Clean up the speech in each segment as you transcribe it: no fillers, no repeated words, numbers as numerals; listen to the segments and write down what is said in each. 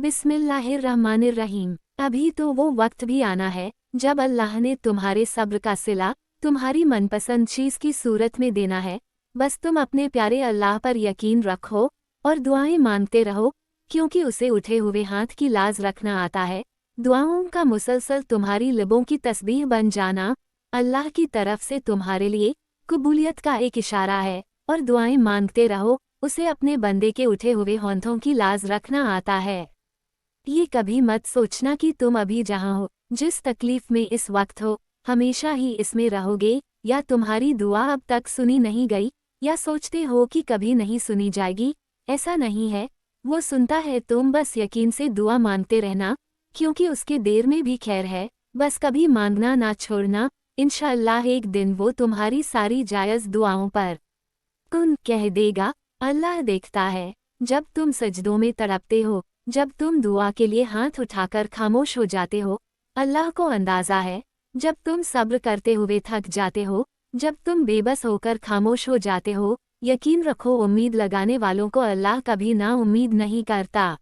बिस्मिल्लाहिर्रहमानिर्रहीम। अभी तो वो वक्त भी आना है जब अल्लाह ने तुम्हारे सब्र का सिला तुम्हारी मनपसंद चीज़ की सूरत में देना है। बस तुम अपने प्यारे अल्लाह पर यकीन रखो और दुआएं मांगते रहो, क्योंकि उसे उठे हुए हाथ की लाज रखना आता है। दुआओं का मुसलसल तुम्हारी लबों की तस्बीह बन जाना अल्लाह की तरफ से तुम्हारे लिए कबूलियत का एक इशारा है। और दुआएं मांगते रहो, उसे अपने बंदे के उठे हुए होंठों की लाज रखना आता है। ये कभी मत सोचना कि तुम अभी जहाँ हो, जिस तकलीफ में इस वक्त हो, हमेशा ही इसमें रहोगे, या तुम्हारी दुआ अब तक सुनी नहीं गई, या सोचते हो कि कभी नहीं सुनी जाएगी। ऐसा नहीं है, वो सुनता है। तुम बस यकीन से दुआ मांगते रहना, क्योंकि उसके देर में भी खैर है। बस कभी मांगना ना छोड़ना, इंशाअल्लाह एक दिन वो तुम्हारी सारी जायज़ दुआओं पर कुन कह देगा। अल्लाह देखता है जब तुम सजदों में तड़पते हो, जब तुम दुआ के लिए हाथ उठाकर खामोश हो जाते हो। अल्लाह को अंदाज़ा है जब तुम सब्र करते हुए थक जाते हो, जब तुम बेबस होकर खामोश हो जाते हो। यकीन रखो, उम्मीद लगाने वालों को अल्लाह कभी ना उम्मीद नहीं करता।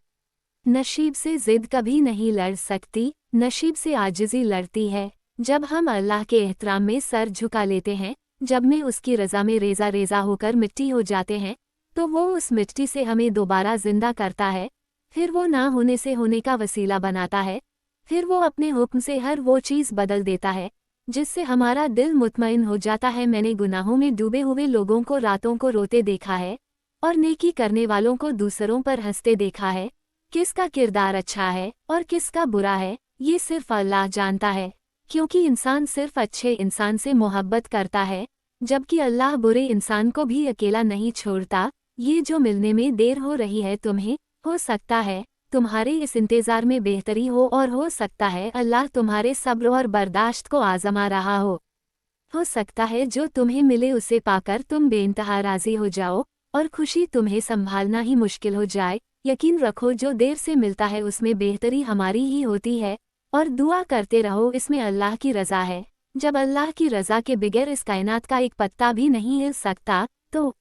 नसीब से जिद कभी नहीं लड़ सकती, नसीब से आजिज़ी लड़ती है। जब हम अल्लाह के एहतराम में सर झुका लेते हैं, जब में उसकी रज़ा में रेज़ा रेज़ा होकर मिट्टी हो जाते हैं, तो वो उस मिट्टी से हमें दोबारा जिंदा करता है। फिर वो ना होने से होने का वसीला बनाता है। फिर वो अपने हुक्म से हर वो चीज़ बदल देता है जिससे हमारा दिल मुतमईन हो जाता है। मैंने गुनाहों में डूबे हुए लोगों को रातों को रोते देखा है, और नेकी करने वालों को दूसरों पर हंसते देखा है। किसका किरदार अच्छा है और किसका बुरा है, ये सिर्फ अल्लाह जानता है, क्योंकि इंसान सिर्फ अच्छे इंसान से मोहब्बत करता है, जबकि अल्लाह बुरे इंसान को भी अकेला नहीं छोड़ता। ये जो मिलने में देर हो रही है तुम्हें, हो सकता है तुम्हारे इस इंतज़ार में बेहतरी हो, और हो सकता है अल्लाह तुम्हारे सब्र और बर्दाश्त को आजमा रहा हो सकता है जो तुम्हें मिले उसे पाकर तुम बेइंतहा राज़ी हो जाओ, और खुशी तुम्हें संभालना ही मुश्किल हो जाए। यकीन रखो, जो देर से मिलता है उसमें बेहतरी हमारी ही होती है। और दुआ करते रहो, इसमें अल्लाह की रज़ा है। जब अल्लाह की रज़ा के बगैर इस कायनात का एक पत्ता भी नहीं हिल सकता, तो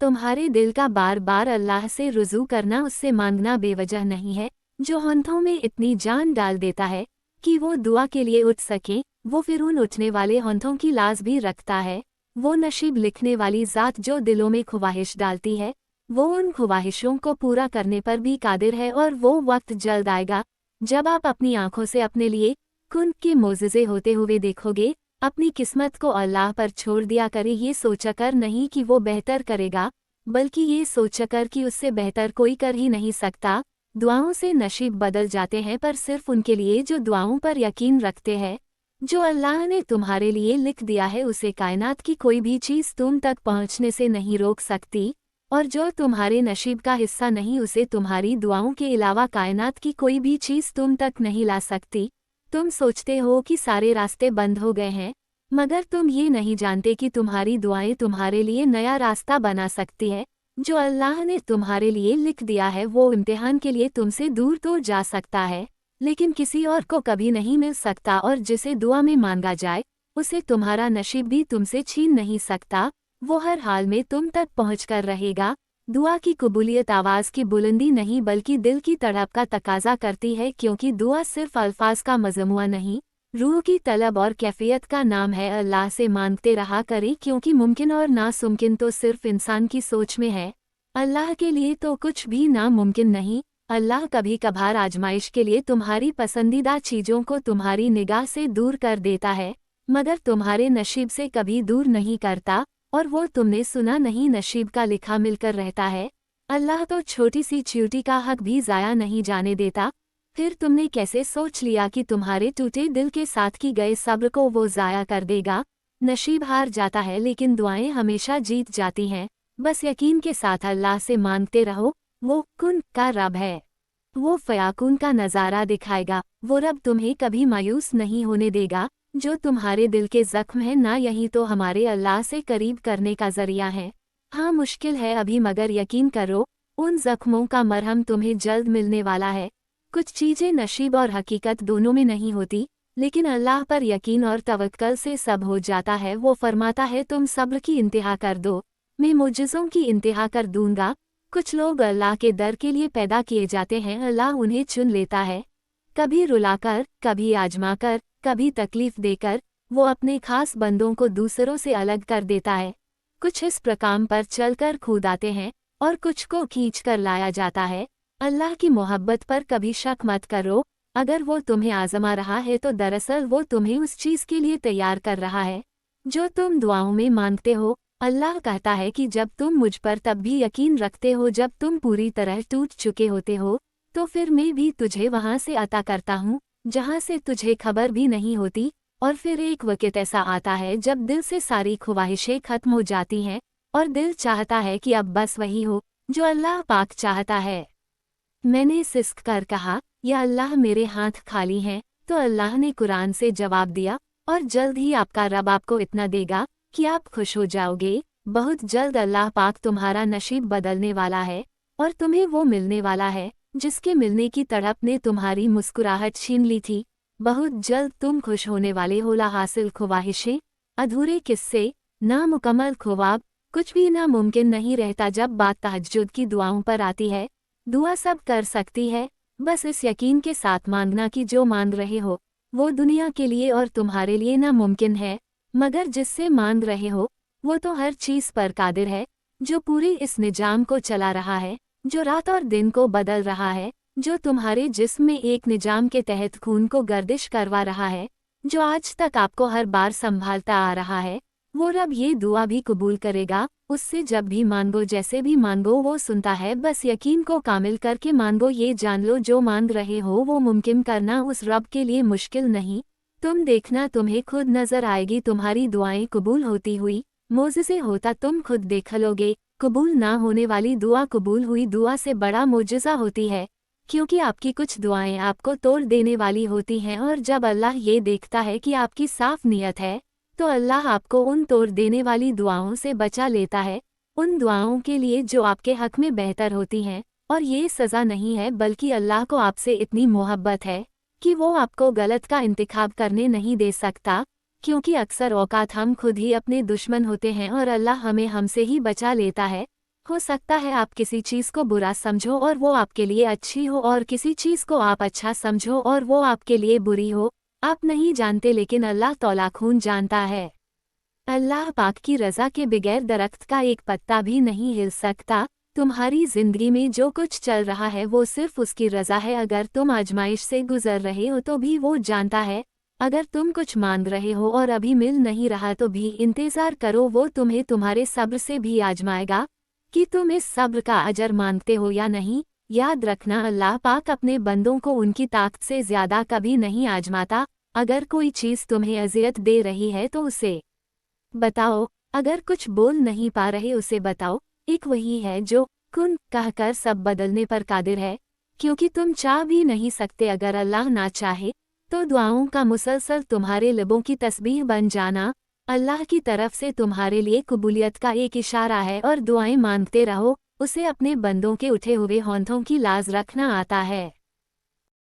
तुम्हारे दिल का बार बार अल्लाह से रुजू करना, उससे मांगना बेवजह नहीं है। जो होंठों में इतनी जान डाल देता है कि वो दुआ के लिए उठ सके, वो फिर उन उठने वाले होंठों की लाज भी रखता है। वो नसीब लिखने वाली ज़ात जो दिलों में ख्वाहिश डालती है, वो उन ख्वाहिशों को पूरा करने पर भी कादिर है। और वो वक्त जल्द आएगा जब आप अपनी आंखों से अपने लिए कुन के मोज़िज़े होते हुए देखोगे। अपनी किस्मत को अल्लाह पर छोड़ दिया करे, ये सोचकर नहीं कि वो बेहतर करेगा, बल्कि ये सोचकर कि उससे बेहतर कोई कर ही नहीं सकता। दुआओं से नसीब बदल जाते हैं, पर सिर्फ उनके लिए जो दुआओं पर यकीन रखते हैं। जो अल्लाह ने तुम्हारे लिए लिख दिया है उसे कायनात की कोई भी चीज़ तुम तक पहुँचने से नहीं रोक सकती, और जो तुम्हारे नसीब का हिस्सा नहीं उसे तुम्हारी दुआओं के अलावा कायनात की कोई भी चीज़ तुम तक नहीं ला सकती। तुम सोचते हो कि सारे रास्ते बंद हो गए हैं, मगर तुम ये नहीं जानते कि तुम्हारी दुआएं तुम्हारे लिए नया रास्ता बना सकती है। जो अल्लाह ने तुम्हारे लिए लिख दिया है वो इम्तिहान के लिए तुमसे दूर तो जा सकता है, लेकिन किसी और को कभी नहीं मिल सकता। और जिसे दुआ में मांगा जाए उसे तुम्हारा नसीब भी तुमसे छीन नहीं सकता। वो हर हाल में तुम तक पहुँच रहेगा। दुआ की कबूलियत आवाज़ की बुलंदी नहीं बल्कि दिल की तड़प का तकाजा करती है, क्योंकि दुआ सिर्फ अल्फाज का मजमुआ नहीं, रूह की तलब और कैफियत का नाम है। अल्लाह से मांगते रहा करें, क्योंकि मुमकिन और नामुमकिन तो सिर्फ इंसान की सोच में है। अल्लाह के लिए तो कुछ भी नामुमकिन नहीं। अल्लाह कभी कभार आजमाइश के लिए तुम्हारी पसंदीदा चीज़ों को तुम्हारी निगाह से दूर कर देता है, मगर तुम्हारे नसीब से कभी दूर नहीं करता। और वो तुमने सुना नहीं, नसीब का लिखा मिलकर रहता है। अल्लाह तो छोटी सी चींटी का हक भी ज़ाया नहीं जाने देता। फिर तुमने कैसे सोच लिया कि तुम्हारे टूटे दिल के साथ की गए सब्र को वो ज़ाया कर देगा। नसीब हार जाता है, लेकिन दुआएं हमेशा जीत जाती हैं। बस यकीन के साथ अल्लाह से मांगते रहो। वो कुन का रब है, वो फयाकुन का नज़ारा दिखाएगा। वो रब तुम्हें कभी मायूस नहीं होने देगा। जो तुम्हारे दिल के ज़ख्म हैं ना, यही तो हमारे अल्लाह से करीब करने का ज़रिया है। हाँ, मुश्किल है अभी, मगर यकीन करो उन ज़ख्मों का मरहम तुम्हें जल्द मिलने वाला है। कुछ चीज़ें नसीब और हकीकत दोनों में नहीं होती, लेकिन अल्लाह पर यकीन और तवक्कल से सब हो जाता है। वो फरमाता है, तुम सब्र की इंतहा कर दो, मैं मुअज्जिज़ों की इंतहा कर दूंगा। कुछ लोग अल्लाह के दर के लिए पैदा किए जाते हैं, अल्लाह उन्हें चुन लेता है, कभी रुलाकर, कभी आजमाकर, कभी तकलीफ देकर वो अपने खास बंदों को दूसरों से अलग कर देता है। कुछ इस प्रकार पर चलकर खुद आते हैं और कुछ को खींच कर लाया जाता है। अल्लाह की मोहब्बत पर कभी शक मत करो, अगर वो तुम्हें आजमा रहा है तो दरअसल वो तुम्हें उस चीज़ के लिए तैयार कर रहा है जो तुम दुआओं में मांगते हो। अल्लाह कहता है कि जब तुम मुझ पर तब भी यकीन रखते हो जब तुम पूरी तरह टूट चुके होते हो, तो फिर मैं भी तुझे वहाँ से अता करता हूँ जहाँ से तुझे खबर भी नहीं होती। और फिर एक वक़्त ऐसा आता है जब दिल से सारी ख्वाहिशें खत्म हो जाती हैं और दिल चाहता है कि अब बस वही हो जो अल्लाह पाक चाहता है। मैंने सिसक कर कहा, या अल्लाह मेरे हाथ खाली हैं, तो अल्लाह ने कुरान से जवाब दिया, और जल्द ही आपका रब आपको इतना देगा कि आप खुश हो जाओगे। बहुत जल्द अल्लाह पाक तुम्हारा नसीब बदलने वाला है और तुम्हें वो मिलने वाला है जिसके मिलने की तड़प ने तुम्हारी मुस्कुराहट छीन ली थी। बहुत जल्द तुम खुश होने वाले हो। ला हासिल ख्वाहिशें, अधूरे किस्से, नामुकम्मल ख्वाब, कुछ भी नामुमकिन नहीं रहता जब बात तहज्जुद की दुआओं पर आती है। दुआ सब कर सकती है, बस इस यकीन के साथ मांगना कि जो मांग रहे हो वो दुनिया के लिए और तुम्हारे लिए नामुमकिन है, मगर जिससे मांग रहे हो वो तो हर चीज़ पर कादिर है, जो पूरी इस निजाम को चला रहा है, जो रात और दिन को बदल रहा है, जो तुम्हारे जिस्म में एक निजाम के तहत खून को गर्दिश करवा रहा है, जो आज तक आपको हर बार संभालता आ रहा है। वो रब ये दुआ भी कबूल करेगा। उससे जब भी मांगो, जैसे भी मांगो, वो सुनता है। बस यकीन को कामिल करके मांगो। ये जान लो जो मांग रहे हो वो मुमकिन करना उस रब के लिए मुश्किल नहीं। तुम देखना, तुम्हें खुद नजर आएगी तुम्हारी दुआएं कबूल होती हुई। मोज़िज़े होता तुम खुद देख लोगे। कबूल ना होने वाली दुआ कबूल हुई दुआ से बड़ा मोजज़ा होती है, क्योंकि आपकी कुछ दुआएं आपको तोड़ देने वाली होती हैं, और जब अल्लाह ये देखता है कि आपकी साफ नीयत है तो अल्लाह आपको उन तोड़ देने वाली दुआओं से बचा लेता है, उन दुआओं के लिए जो आपके हक में बेहतर होती हैं। और ये सज़ा नहीं है, बल्कि अल्लाह को आपसे इतनी मोहब्बत है कि वो आपको गलत का इंतखाब करने नहीं दे सकता, क्योंकि अक्सर औकात हम खुद ही अपने दुश्मन होते हैं और अल्लाह हमें हमसे ही बचा लेता है। हो सकता है आप किसी चीज़ को बुरा समझो और वो आपके लिए अच्छी हो, और किसी चीज़ को आप अच्छा समझो और वो आपके लिए बुरी हो। आप नहीं जानते, लेकिन अल्लाह तौला खून जानता है। अल्लाह पाक की रज़ा के बगैर दरख्त का एक पत्ता भी नहीं हिल सकता। तुम्हारी ज़िंदगी में जो कुछ चल रहा है वो सिर्फ उसकी रज़ा है। अगर तुम आजमाइश से गुजर रहे हो तो भी वो जानता है। अगर तुम कुछ मांग रहे हो और अभी मिल नहीं रहा तो भी इंतज़ार करो, वो तुम्हें तुम्हारे सब्र से भी आजमाएगा कि तुम इस सब्र का अजर मांगते हो या नहीं। याद रखना, अल्लाह पाक अपने बंदों को उनकी ताकत से ज़्यादा कभी नहीं आजमाता। अगर कोई चीज़ तुम्हें अज़ियत दे रही है तो उसे बताओ, अगर कुछ बोल नहीं पा रहे उसे बताओ। एक वही है जो कुन कहकर सब बदलने पर कादिर है, क्योंकि तुम चाह भी नहीं सकते। अगर अल्लाह ना चाहे तो दुआओं का मुसलसल तुम्हारे लबों की तस्बीह बन जाना अल्लाह की तरफ से तुम्हारे लिए कबूलियत का एक इशारा है। और दुआएं मांगते रहो, उसे अपने बंदों के उठे हुए होंठों की लाज रखना आता है।